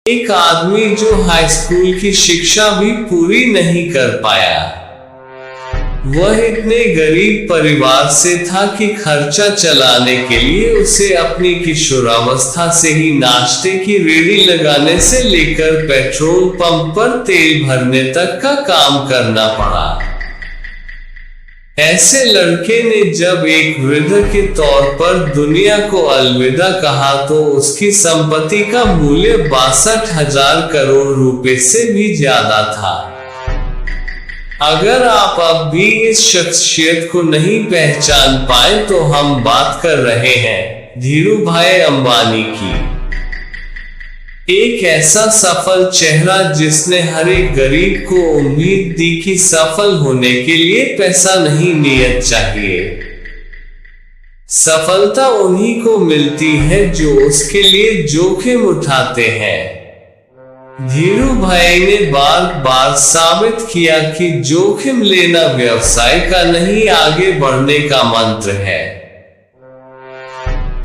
एक आदमी जो हाई स्कूल की शिक्षा भी पूरी नहीं कर पाया। वह इतने गरीब परिवार से था कि खर्चा चलाने के लिए उसे अपनी किशोरावस्था से ही नाश्ते की रेहड़ी लगाने से लेकर पेट्रोल पंप पर तेल भरने तक का काम करना पड़ा। ऐसे लड़के ने जब एक वृद्ध के तौर पर दुनिया को अलविदा कहा तो उसकी संपत्ति का मूल्य 62,000 करोड़ रुपए से भी ज्यादा था। अगर आप अब भी इस शख्सियत को नहीं पहचान पाए तो हम बात कर रहे हैं धीरूभाई अंबानी की। एक ऐसा सफल चेहरा जिसने हर एक गरीब को उम्मीद दी कि सफल होने के लिए पैसा नहीं नियत चाहिए। सफलता उन्हीं को मिलती है जो उसके लिए जोखिम उठाते हैं। धीरूभाई ने बार बार साबित किया कि जोखिम लेना व्यवसाय का नहीं आगे बढ़ने का मंत्र है।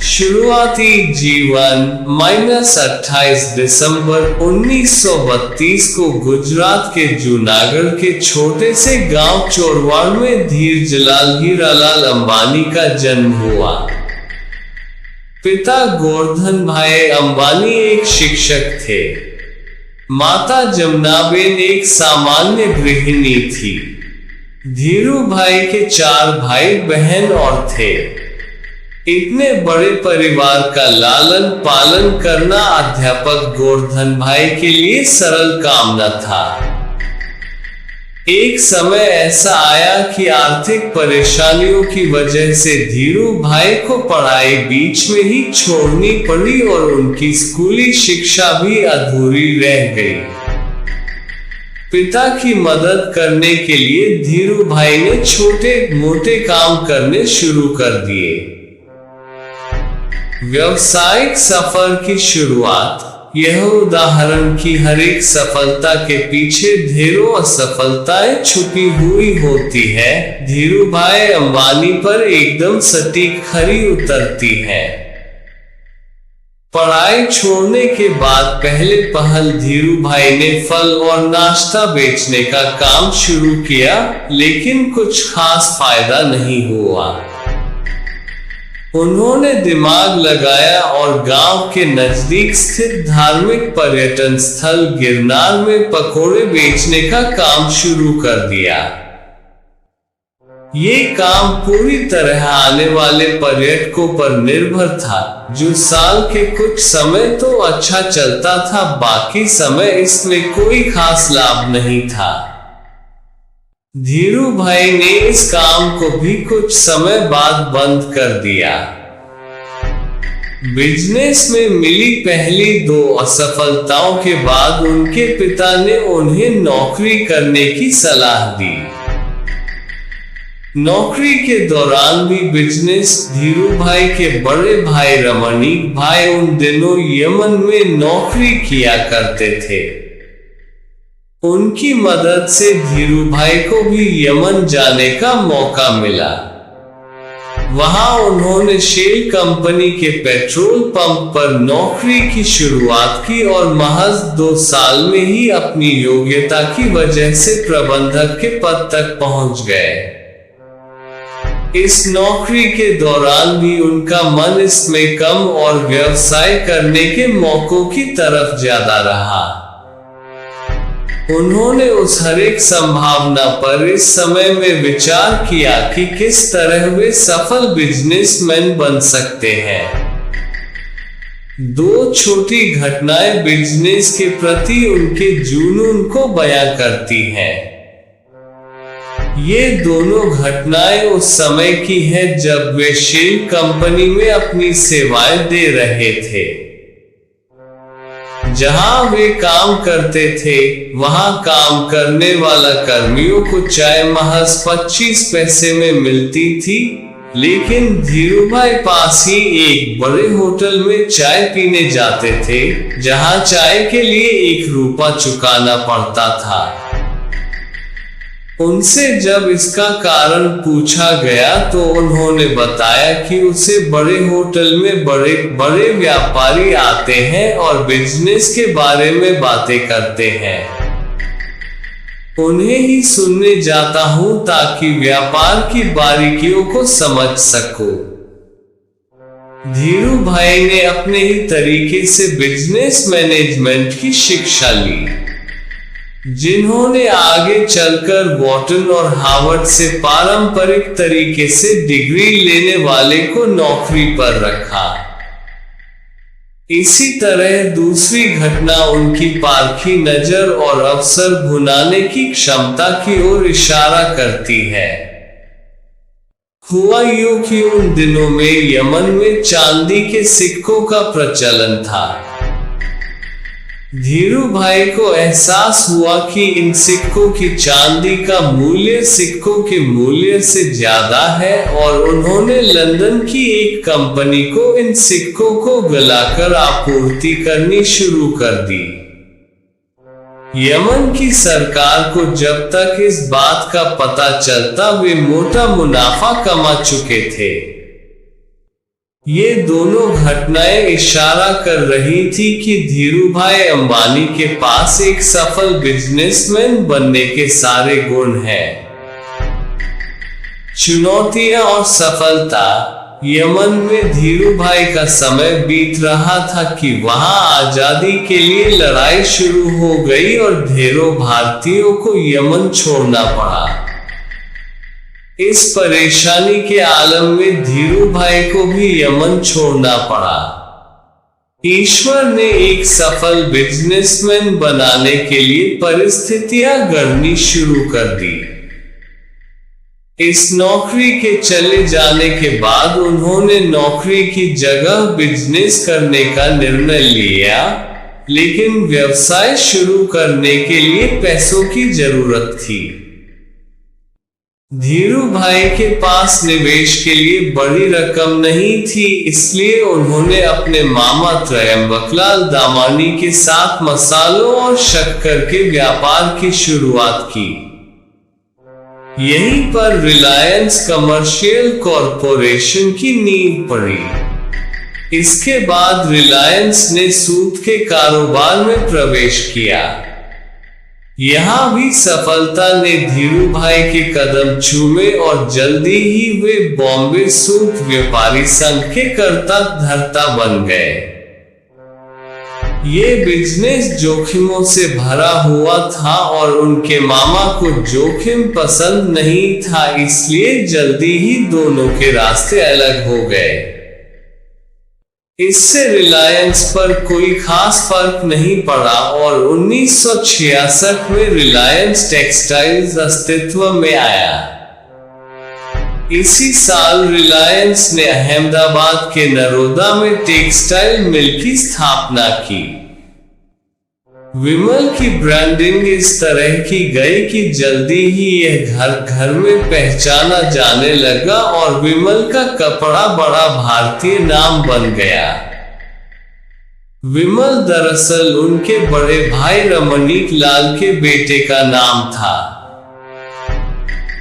शुरुआती जीवन 28 दिसंबर 1932 को गुजरात के जूनागढ़ के छोटे से गांव चोरवाड़ में धीरजलाल हीरालाल अंबानी का जन्म हुआ। पिता गोवर्धन भाई अंबानी एक शिक्षक थे। माता जमुनाबेन एक सामान्य गृहिणी थी। धीरूभाई के 4 भाई बहन और थे। इतने बड़े परिवार का लालन पालन करना अध्यापक गोवर्धन भाई के लिए सरल काम न था। एक समय ऐसा आया कि आर्थिक परेशानियों की वजह से धीरूभाई को पढ़ाई बीच में ही छोड़नी पड़ी और उनकी स्कूली शिक्षा भी अधूरी रह गई। पिता की मदद करने के लिए धीरूभाई ने छोटे मोटे काम करने शुरू कर दिए। व्यावसायिक सफर की शुरुआत। यह उदाहरण कि हर एक सफलता के पीछे ढेरों असफलताएं छुपी हुई होती है, धीरूभाई अंबानी पर एकदम सटीक खरी उतरती है। पढ़ाई छोड़ने के बाद पहले पहल धीरूभाई ने फल और नाश्ता बेचने का काम शुरू किया, लेकिन कुछ खास फायदा नहीं हुआ। उन्होंने दिमाग लगाया और गांव के नजदीक स्थित धार्मिक पर्यटन स्थल गिरनार में पकोड़े बेचने का काम शुरू कर दिया। ये काम पूरी तरह आने वाले पर्यटकों पर निर्भर था, जो साल के कुछ समय तो अच्छा चलता था, बाकी समय इसमें कोई खास लाभ नहीं था। धीरूभाई ने इस काम को भी कुछ समय बाद बंद कर दिया। बिजनेस में मिली पहली 2 असफलताओं के बाद उनके पिता ने उन्हें नौकरी करने की सलाह दी। नौकरी के दौरान भी बिजनेस। धीरूभाई के बड़े भाई रमणीक भाई उन दिनों यमन में नौकरी किया करते थे। उनकी मदद से धीरूभाई को भी यमन जाने का मौका मिला। वहां उन्होंने शेल कंपनी के पेट्रोल पंप पर नौकरी की शुरुआत की और महज 2 साल में ही अपनी योग्यता की वजह से प्रबंधक के पद तक पहुंच गए। इस नौकरी के दौरान भी उनका मन इसमें कम और व्यवसाय करने के मौकों की तरफ ज्यादा रहा। उन्होंने उस हर एक संभावना पर इस समय में विचार किया कि किस तरह वे सफल बिजनेसमैन बन सकते हैं। 2 छोटी घटनाएं बिजनेस के प्रति उनके जुनून को बयां करती हैं। ये दोनों घटनाएं उस समय की हैं जब वे शेल कंपनी में अपनी सेवाएं दे रहे थे। जहां वे काम करते थे, वहां काम करने वाला कर्मियों को चाय महज 25 पैसे में मिलती थी, लेकिन धीरूभाई पास ही एक बड़े होटल में चाय पीने जाते थे, जहां चाय के लिए 1 रुपया चुकाना पड़ता था। उनसे जब इसका कारण पूछा गया तो उन्होंने बताया कि उसे बड़े होटल में बड़े बड़े व्यापारी आते हैं और बिजनेस के बारे में बातें करते हैं। उन्हें ही सुनने जाता हूं ताकि व्यापार की बारीकियों को समझ सकूं। धीरू भाई ने अपने ही तरीके से बिजनेस मैनेजमेंट की शिक्षा ली, जिन्होंने आगे चलकर वॉटन और हार्वर्ड से पारंपरिक तरीके से डिग्री लेने वाले को नौकरी पर रखा। इसी तरह दूसरी घटना उनकी पारखी नजर और अवसर भुनाने की क्षमता की ओर इशारा करती है। हुआ यूं कि उन दिनों में यमन में चांदी के सिक्कों का प्रचलन था। धीरू भाई को एहसास हुआ कि इन सिक्कों की चांदी का मूल्य सिक्कों के मूल्य से ज्यादा है और उन्होंने लंदन की एक कंपनी को इन सिक्कों को गलाकर आपूर्ति करनी शुरू कर दी। यमन की सरकार को जब तक इस बात का पता चलता वे मोटा मुनाफा कमा चुके थे। ये दोनों घटनाएं इशारा कर रही थी कि धीरूभाई अंबानी के पास एक सफल बिजनेसमैन बनने के सारे गुण हैं। चुनौतियां और सफलता। यमन में धीरूभाई का समय बीत रहा था कि वहां आजादी के लिए लड़ाई शुरू हो गई और ढेरों भारतीयों को यमन छोड़ना पड़ा। इस परेशानी के आलम में धीरूभाई को भी यमन छोड़ना पड़ा। ईश्वर ने एक सफल बिजनेसमैन बनाने के लिए परिस्थितियां गढ़नी शुरू कर दी। इस नौकरी के चले जाने के बाद उन्होंने नौकरी की जगह बिजनेस करने का निर्णय लिया, लेकिन व्यवसाय शुरू करने के लिए पैसों की जरूरत थी। धीरूभाई के पास निवेश के लिए बड़ी रकम नहीं थी, इसलिए उन्होंने अपने मामा त्रयंबकलाल दामानी के साथ मसालों और शक्कर के व्यापार की शुरुआत की। यहीं पर रिलायंस कमर्शियल कॉरपोरेशन की नींव पड़ी। इसके बाद रिलायंस ने सूत के कारोबार में प्रवेश किया। यहां भी सफलता ने धीरूभाई के कदम चूमे और जल्दी ही वे बॉम्बे सूत व्यापारी संघ के कर्ता धर्ता बन गए। ये बिजनेस जोखिमों से भरा हुआ था और उनके मामा को जोखिम पसंद नहीं था, इसलिए जल्दी ही दोनों के रास्ते अलग हो गए। इससे रिलायंस पर कोई खास फर्क नहीं पड़ा और 1966 में रिलायंस टेक्सटाइल्स अस्तित्व में आया। इसी साल रिलायंस ने अहमदाबाद के नरोदा में टेक्सटाइल मिल की स्थापना की। विमल की ब्रांडिंग इस तरह की गई कि जल्दी ही यह घर घर में पहचाना जाने लगा और विमल का कपड़ा बड़ा भारतीय नाम बन गया। विमल दरअसल उनके बड़े भाई रमणीक लाल के बेटे का नाम था।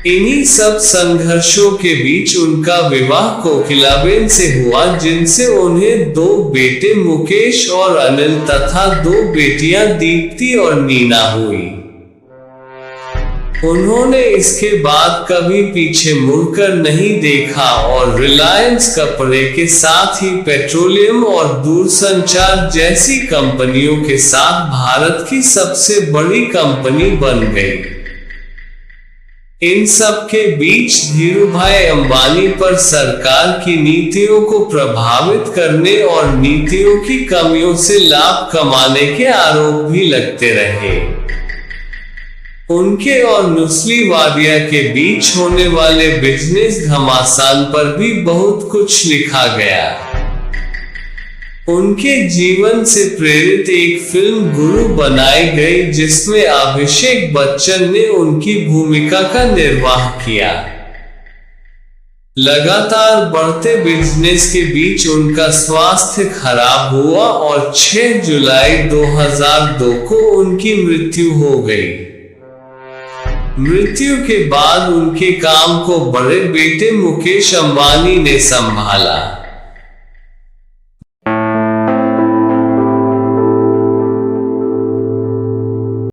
इन्हीं सब संघर्षों के बीच उनका विवाह कोकिलाबेन से हुआ, जिनसे उन्हें 2 बेटे मुकेश और अनिल तथा 2 बेटियां दीप्ति और नीना हुई। उन्होंने इसके बाद कभी पीछे मुड़कर नहीं देखा और रिलायंस कपड़े के साथ ही पेट्रोलियम और दूरसंचार जैसी कंपनियों के साथ भारत की सबसे बड़ी कंपनी बन गई। इन सब के बीच धीरूभाई अंबानी पर सरकार की नीतियों को प्रभावित करने और नीतियों की कमियों से लाभ कमाने के आरोप भी लगते रहे। उनके और नुस्ली वाडिया के बीच होने वाले बिजनेस घमासान पर भी बहुत कुछ लिखा गया। उनके जीवन से प्रेरित एक फिल्म गुरु बनाई गई, जिसमें अभिषेक बच्चन ने उनकी भूमिका का निर्वाह किया। लगातार बढ़ते बिजनेस के बीच उनका स्वास्थ्य खराब हुआ और 6 जुलाई 2002 को उनकी मृत्यु हो गई। मृत्यु के बाद उनके काम को बड़े बेटे मुकेश अंबानी ने संभाला।